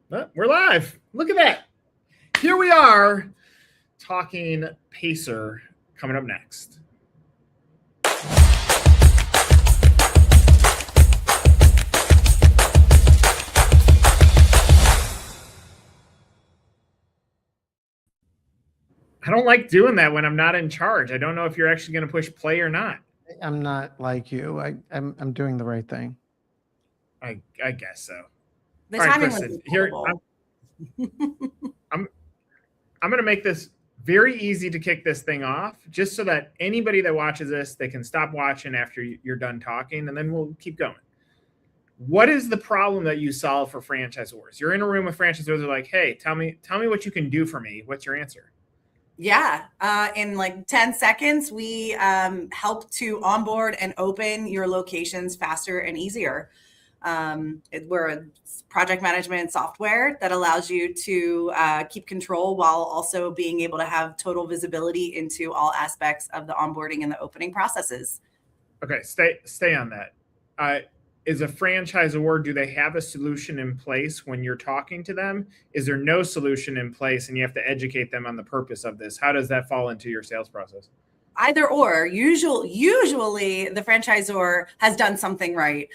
We're live. Look at that. Here we are talking Pacer coming up next. I don't like doing that when I'm not in charge. I don't know if you're actually going to push play or not. I'm not like you. I'm doing the right thing. I guess so. The All right, timing Kristan, was here I'm going to make this very easy to kick this thing off, just so that anybody that watches this, they can stop watching after you're done talking, and then we'll keep going. What is the problem that you solve for franchisors? You're in a room with franchisors. They're like, "Hey, tell me what you can do for me." What's your answer? Yeah. In like 10 seconds, we help to onboard and open your locations faster and easier. We're a project management software that allows you to keep control while also being able to have total visibility into all aspects of the onboarding and the opening processes. Okay, stay on that. Is a franchisor, do they have a solution in place when you're talking to them? Is there no solution in place and you have to educate them on the purpose of this? How does that fall into your sales process? Either or. Usually the franchisor has done something right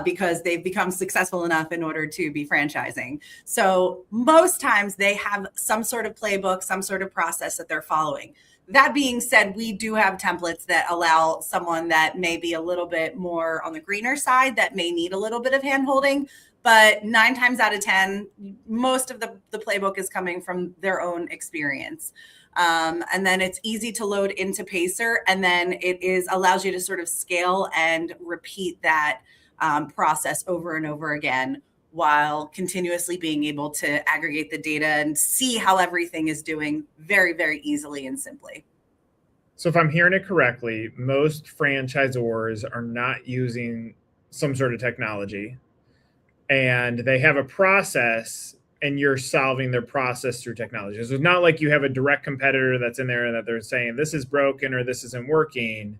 because they've become successful enough in order to be franchising. So most times they have some sort of playbook, some sort of process that they're following. That being said, we do have templates that allow someone that may be a little bit more on the greener side, that may need a little bit of hand-holding, but 9 times out of 10, most of the playbook is coming from their own experience. And then it's easy to load into Pacer, and then it allows you to sort of scale and repeat that process over and over again, while continuously being able to aggregate the data and see how everything is doing very, very easily and simply. So if I'm hearing it correctly, most franchisors are not using some sort of technology, and they have a process, and you're solving their process through technology. So it's not like you have a direct competitor that's in there and that they're saying this is broken or this isn't working.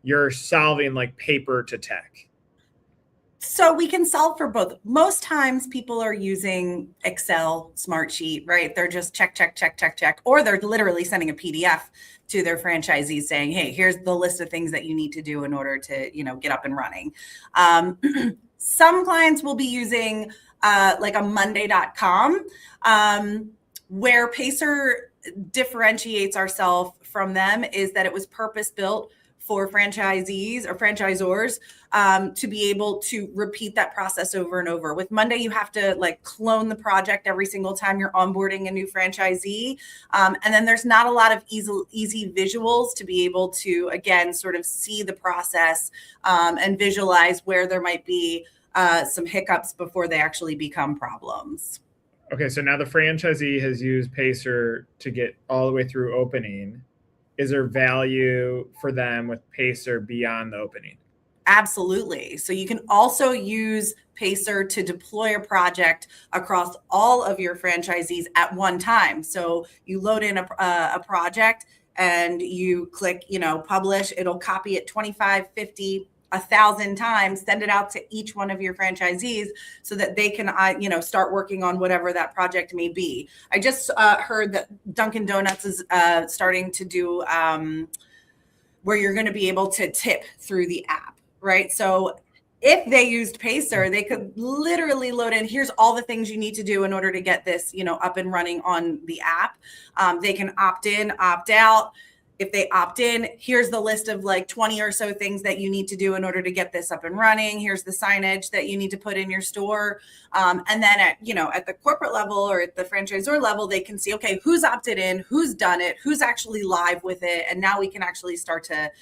You're solving like paper to tech. So we can solve for both. Most times people are using Excel, Smartsheet, right? They're just check, or they're literally sending a PDF to their franchisees saying, hey, here's the list of things that you need to do in order to, get up and running. Some clients will be using like a Monday.com, where Pacer differentiates ourselves from them is that it was purpose built for franchisees or franchisors to be able to repeat that process over and over. With Monday, you have to like clone the project every single time you're onboarding a new franchisee. And then there's not a lot of easy visuals to be able to, again, sort of see the process and visualize where there might be some hiccups before they actually become problems. Okay, so now the franchisee has used Pacer to get all the way through opening. Is there value for them with Pacer beyond the opening? Absolutely. So you can also use Pacer to deploy a project across all of your franchisees at one time. So you load in a project and you click, publish. It'll copy it 25, 50, 1,000 times, send it out to each one of your franchisees so that they can, start working on whatever that project may be. I just heard that Dunkin' Donuts is starting to do where you're going to be able to tip through the app, right? So if they used Pacer, they could literally load in, here's all the things you need to do in order to get this, up and running on the app. They can opt in, opt out. If they opt in, here's the list of like 20 or so things that you need to do in order to get this up and running. Here's the signage that you need to put in your store. And then at the corporate level or at the franchisor level, they can see, okay, who's opted in, who's done it, who's actually live with it. And now we can actually start to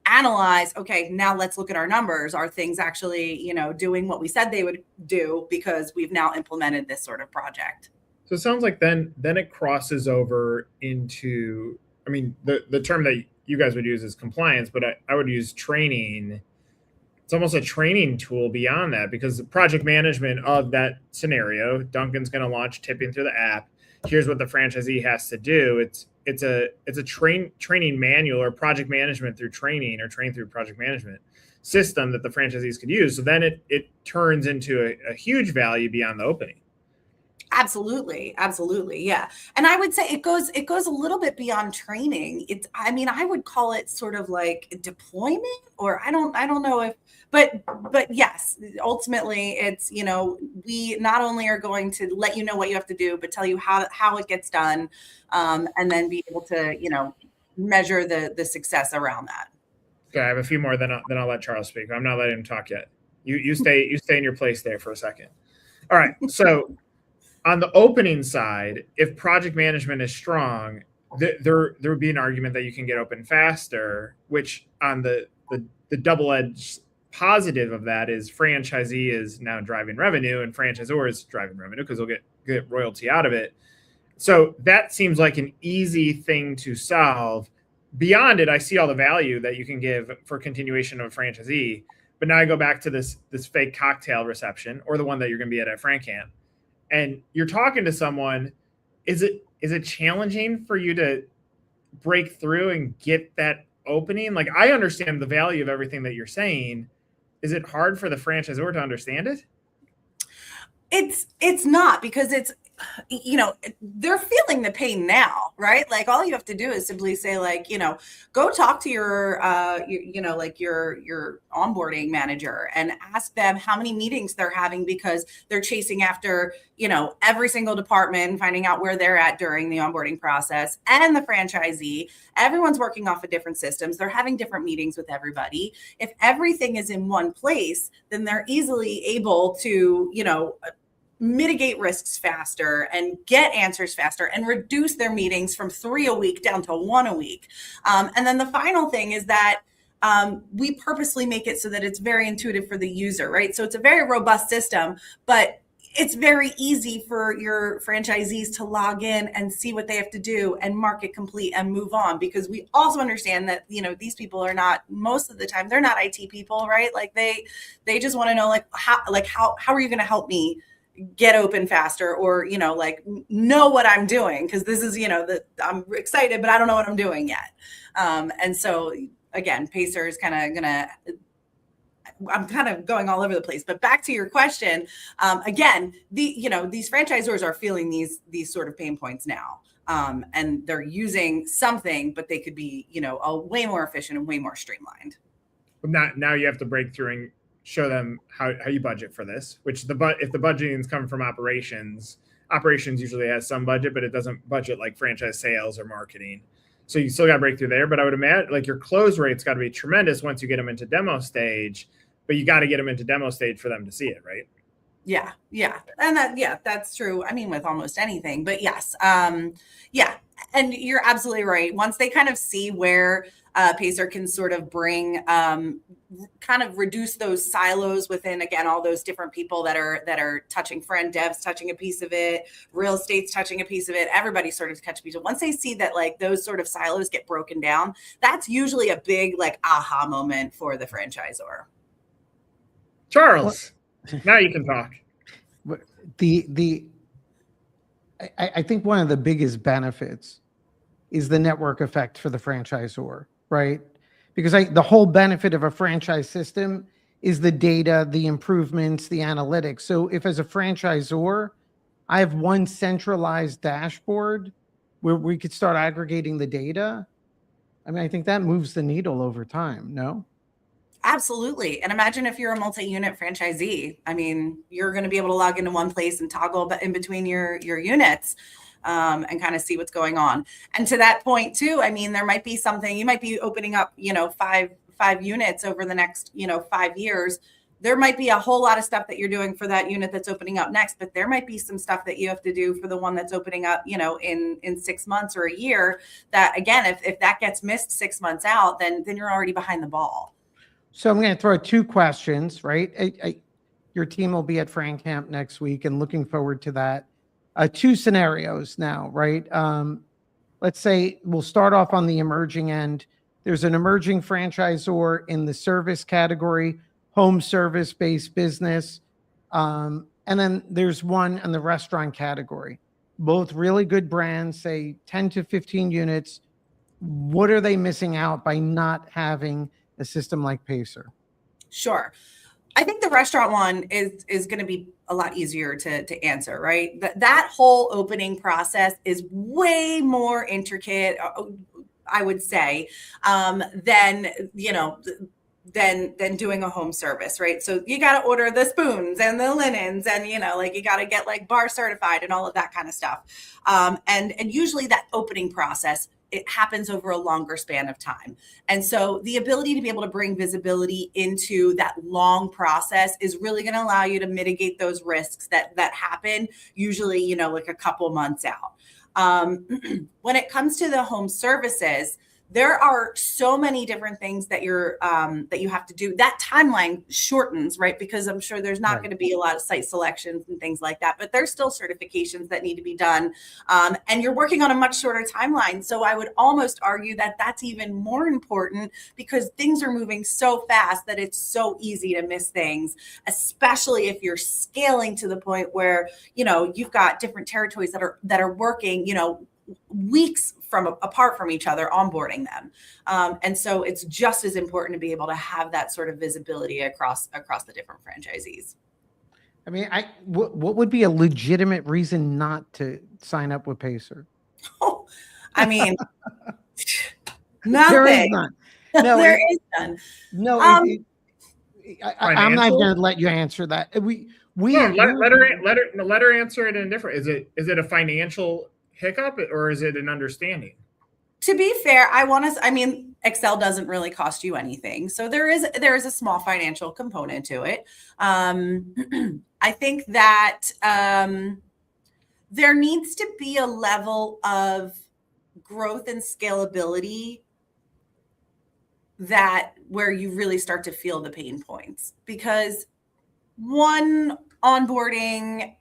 analyze, okay, now let's look at our numbers. Are things actually, doing what we said they would do because we've now implemented this sort of project? So it sounds like then it crosses over into, the term that you guys would use is compliance, but I would use training. It's almost a training tool beyond that, because the project management of that scenario, Dunkin's going to launch tipping through the app. Here's what the franchisee has to do. It's a training manual or project management through training or train through project management system that the franchisees could use. So then it turns into a huge value beyond the opening. Absolutely. Absolutely. Yeah. And I would say it goes a little bit beyond training. I mean, I would call it sort of like deployment, or I don't know if, but yes, ultimately it's, we not only are going to let you know what you have to do, but tell you how it gets done. And then be able to, measure the success around that. Okay. I have a few more, then I'll let Charles speak. I'm not letting him talk yet. You stay in your place there for a second. All right. So on the opening side, if project management is strong, there would be an argument that you can get open faster, which on the double-edged positive of that is franchisee is now driving revenue and franchisor is driving revenue because they'll get royalty out of it. So that seems like an easy thing to solve. Beyond it, I see all the value that you can give for continuation of a franchisee. But now I go back to this fake cocktail reception, or the one that you're going to be at Frank Camp, and you're talking to someone. Is it challenging for you to break through and get that opening? Like, I understand the value of everything that you're saying. Is it hard for the franchisor to understand it? It's not, because it's, they're feeling the pain now, right? Like, all you have to do is simply say, like, go talk to your onboarding manager and ask them how many meetings they're having, because they're chasing after, every single department, finding out where they're at during the onboarding process, and the franchisee. Everyone's working off of different systems. They're having different meetings with everybody. If everything is in one place, then they're easily able to, mitigate risks faster and get answers faster and reduce their meetings from 3 a week down to 1 a week. And then the final thing is that we purposely make it so that it's very intuitive for the user, right? So it's a very robust system, but it's very easy for your franchisees to log in and see what they have to do and mark it complete and move on, because we also understand that, these people are not, most of the time, they're not IT people, right? Like they just want to know, how are you going to help me get open faster, or, know what I'm doing? Because this is, I'm excited, but I don't know what I'm doing yet. And so again, Pacer is I'm kind of going all over the place, but back to your question. Again, these franchisors are feeling these sort of pain points now. And they're using something, but they could be, a way more efficient and way more streamlined. Now you have to break through and show them how you budget for this, which if the budgeting is coming from operations usually has some budget, but it doesn't budget like franchise sales or marketing. So you still got to break through there. But I would imagine like your close rate's got to be tremendous once you get them into demo stage, but you got to get them into demo stage for them to see it, right? Yeah. And that's true. I mean, with almost anything, but yes. Yeah. And you're absolutely right. Once they kind of see where Pacer can sort of bring, kind of reduce those silos within, again, all those different people that are touching, friend devs touching a piece of it, real estate's touching a piece of it, everybody sort of touch a piece of it. Once they see that, like, those sort of silos get broken down, that's usually a big, like, aha moment for the franchisor. Charles, now you can talk. I think one of the biggest benefits is the network effect for the franchisor, right? Because the whole benefit of a franchise system is the data, the improvements, the analytics. So if as a franchisor, I have one centralized dashboard where we could start aggregating the data, I mean, I think that moves the needle over time, no? Absolutely. And imagine if you're a multi-unit franchisee. I mean, you're going to be able to log into one place and toggle in between your units, and kind of see what's going on. And to that point too, I mean, there might be something, you might be opening up, five units over the next, 5 years. There might be a whole lot of stuff that you're doing for that unit that's opening up next, but there might be some stuff that you have to do for the one that's opening up, in 6 months or a year, that, again, if that gets missed 6 months out, then you're already behind the ball. So I'm going to throw 2 questions, right? Your team will be at Frank Camp next week and looking forward to that. 2 scenarios now, right? Let's say we'll start off on the emerging end. There's an emerging franchisor in the service category, home service-based business. And then there's one in the restaurant category. Both really good brands, say 10 to 15 units. What are they missing out by not having a system like Pacer? Sure. I think the restaurant one is going to be a lot easier to answer, right? That whole opening process is way more intricate, I would say, than, you know, than doing a home service, right? So you got to order the spoons and the linens, and, you know, like you got to get like bar certified and all of that kind of stuff. And usually that opening process, it happens over a longer span of time. And so the ability to be able to bring visibility into that long process is really going to allow you to mitigate those risks that happen usually, you know, like a couple months out. When it comes to the home services, there are so many different things that that you have to do. That timeline shortens, right? Because I'm sure there's not going to be a lot of site selections and things like that, but there's still certifications that need to be done. And you're working on a much shorter timeline. So I would almost argue that that's even more important, because things are moving so fast that it's so easy to miss things, especially if you're scaling to the point where, you know, you've got different territories that are working, you know, weeks apart from each other, onboarding them. And so it's just as important to be able to have that sort of visibility across the different franchisees. I mean, what would be a legitimate reason not to sign up with Pacer? Oh, I mean, nothing. There is none. No, there is none. No, I'm not going to let you answer that. Let her answer it in a different. Is it a financial hiccup, or is it an understanding? To be fair, I mean, Excel doesn't really cost you anything. So there is a small financial component to it. I think that there needs to be a level of growth and scalability where you really start to feel the pain points, because one, onboarding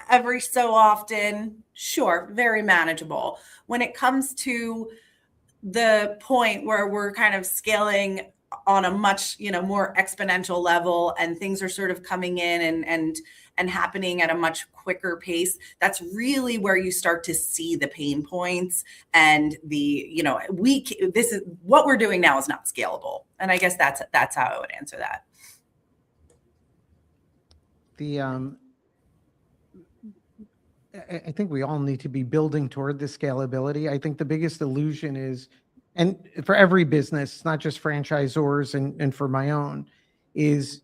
every so often, sure, very manageable. When it comes to the point where we're kind of scaling on a much, you know, more exponential level, and things are sort of coming in and happening at a much quicker pace, that's really where you start to see the pain points, and you know, this is what we're doing now is not scalable. And I guess that's how I would answer that. I think we all need to be building toward the scalability. I think the biggest illusion is, and for every business, not just franchisors and for my own, is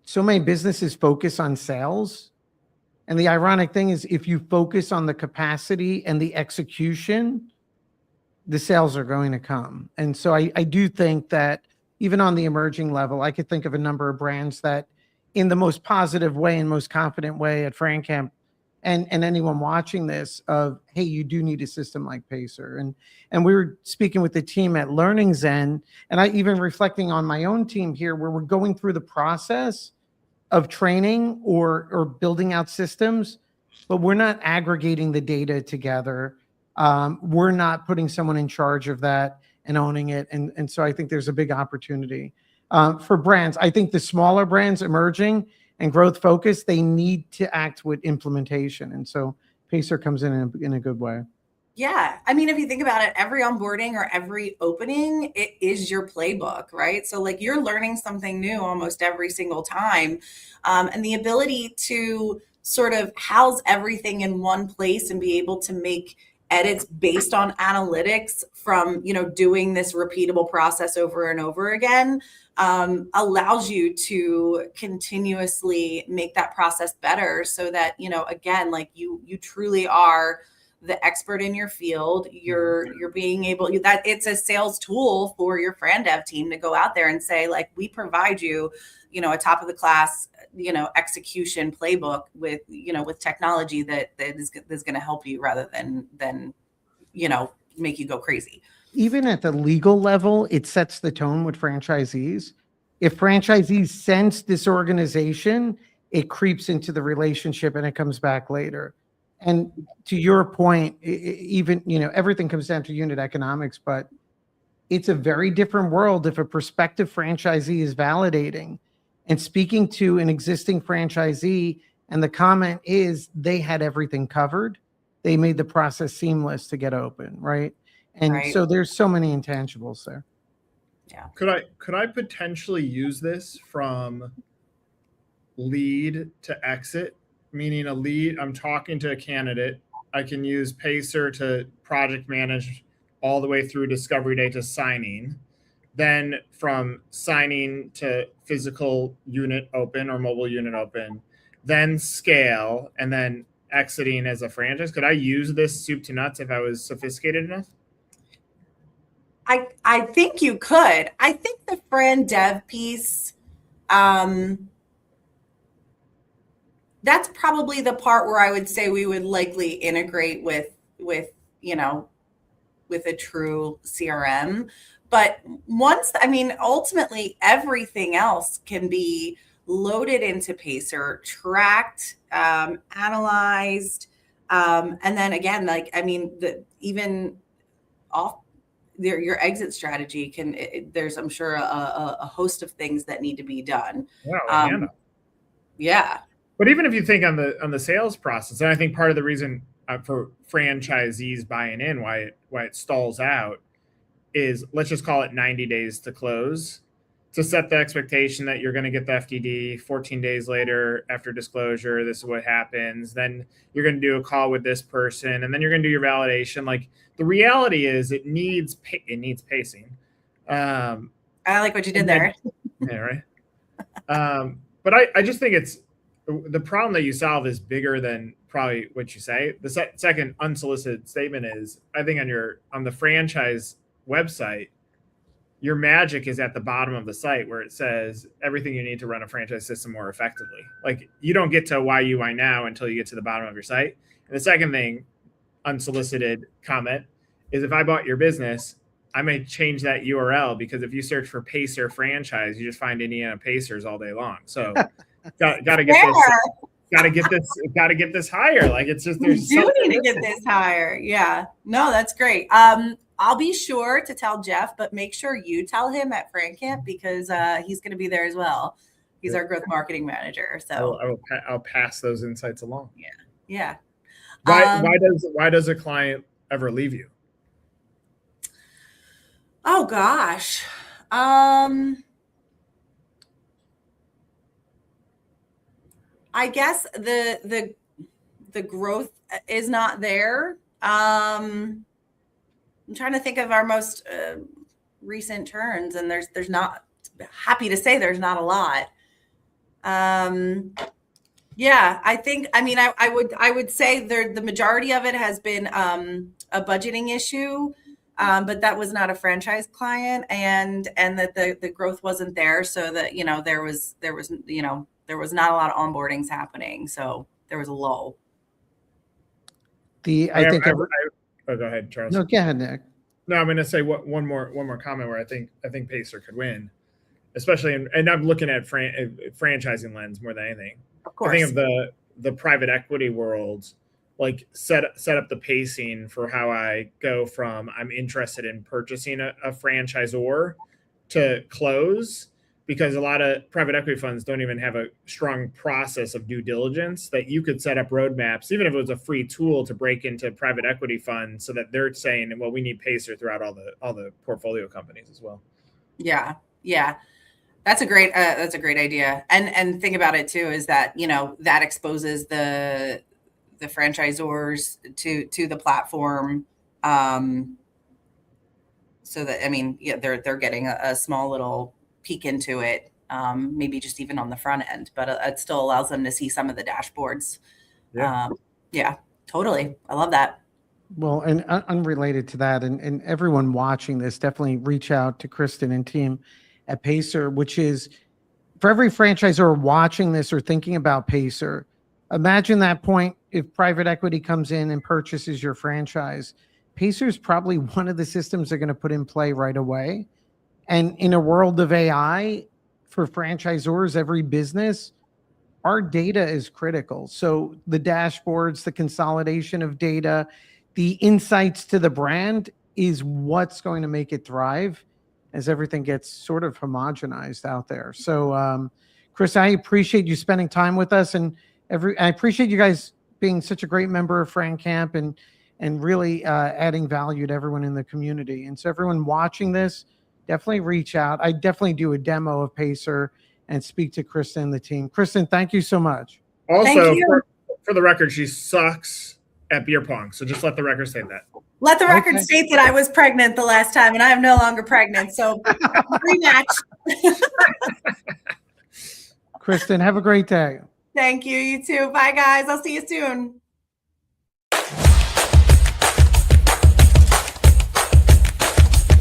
so many businesses focus on sales. And the ironic thing is, if you focus on the capacity and the execution, the sales are going to come. And so I do think that even on the emerging level, I could think of a number of brands that, in the most positive way and most confident way at FranCamp, and anyone watching this, of, hey, you do need a system like Pacer. And we were speaking with the team at Learning Zen, and I even reflecting on my own team here, where we're going through the process of training or building out systems, but we're not aggregating the data together. We're not putting someone in charge of that and owning it. And so I think there's a big opportunity for brands. I think the smaller brands emerging and growth focused, they need to act with implementation. And so Pacer comes in a good way. Yeah. I mean, if you think about it, every onboarding or every opening, it is your playbook, right? So like, you're learning something new almost every single time. And the ability to sort of house everything in one place and be able to make edits based on analytics from, you know, doing this repeatable process over and over again, allows you to continuously make that process better, so that, you know, again, like you truly are the expert in your field. You're being able, that it's a sales tool for your Fran Dev team to go out there and say, like, we provide you, you know, a top of the class, you know, execution playbook with, you know, with technology that is going to help you rather than, you know, make you go crazy. Even at the legal level, it sets the tone with franchisees. If franchisees sense disorganization, it creeps into the relationship and it comes back later. And to your point, even, you know, everything comes down to unit economics, but it's a very different world if a prospective franchisee is validating and speaking to an existing franchisee, and the comment is they had everything covered. They made the process seamless to get open, right? And so there's so many intangibles there. Yeah. Could I potentially use this from lead to exit, meaning a lead, I'm talking to a candidate. I can use Pacer to project manage all the way through discovery day to signing. Then from signing to physical unit open or mobile unit open, then scale, and then exiting as a franchise. Could I use this soup to nuts if I was sophisticated enough? I think you could. I think the Fran Dev piece, that's probably the part where I would say we would likely integrate with you know, with a true CRM. But ultimately everything else can be loaded into Pacer, tracked, analyzed, and then again, even off your exit strategy there's, I'm sure, a host of things that need to be done. Yeah. But even if you think on the sales process, and I think part of the reason for franchisees buying in, why it stalls out, is let's just call it 90 days to close, to set the expectation that you're going to get the FDD 14 days later after disclosure. This is what happens. Then you're going to do a call with this person, and then you're going to do your validation. Like, the reality is it needs pacing. I like what you did there. Yeah, right. But I just think it's the problem that you solve is bigger than probably what you say. The second unsolicited statement is, I think on the franchise website, your magic is at the bottom of the site where it says everything you need to run a franchise system more effectively. Like, you don't get to why you why now until you get to the bottom of your site. And the second thing, unsolicited comment, is if I bought your business, I may change that URL, because if you search for Pacer franchise, you just find Indiana Pacers all day long. So gotta get this higher. Like, it's just, there's you do need to get this higher. Yeah, no, that's great. I'll be sure to tell Jeff, but make sure you tell him at FranCamp, because he's going to be there as well. He's our growth marketing manager. So I'll pass those insights along. Yeah. Why does a client ever leave you? Oh gosh. I guess the growth is not there. I'm trying to think of our most recent turns, and there's not, happy to say there's not a lot. Yeah, I would say the majority of it has been a budgeting issue, but that was not a franchise client, and that the growth wasn't there, so that there was not a lot of onboardings happening, so there was a lull. Oh, go ahead, Charles. No, go ahead, Nick. No, I'm going to say one more comment where I think Pacer could win, especially and I'm looking at franchising lens more than anything. Of course. I think of the private equity world, like set up the pacing for how I go from I'm interested in purchasing a franchisor to close, because a lot of private equity funds don't even have a strong process of due diligence that you could set up roadmaps, even if it was a free tool, to break into private equity funds so that they're saying, well, we need Pacer throughout all the portfolio companies as well. Yeah. That's a great idea. And think about it too, is that, that exposes the franchisors to the platform. So that, they're getting a small little peek into it, maybe just even on the front end, but it still allows them to see some of the dashboards. Yeah, totally. I love that. Well, and unrelated to that, and everyone watching this, definitely reach out to Kristan and team at Pacer, which is, for every franchisor watching this or thinking about Pacer, imagine that point if private equity comes in and purchases your franchise. Pacer is probably one of the systems they're going to put in play right away. And in a world of AI, for franchisors, every business, our data is critical. So the dashboards, the consolidation of data, the insights to the brand is what's going to make it thrive as everything gets sort of homogenized out there. So, Chris, I appreciate you spending time with us, and I appreciate you guys being such a great member of FranCamp and really adding value to everyone in the community. And so everyone watching this, definitely reach out. I definitely do a demo of Pacer and speak to Kristan and the team. Kristan, thank you so much. Also, you. for the record, she sucks at beer pong. So just let the record say that. Let the record Okay. state that I was pregnant the last time, and I am no longer pregnant. So rematch. Kristan, have a great day. Thank you. You too. Bye, guys. I'll see you soon.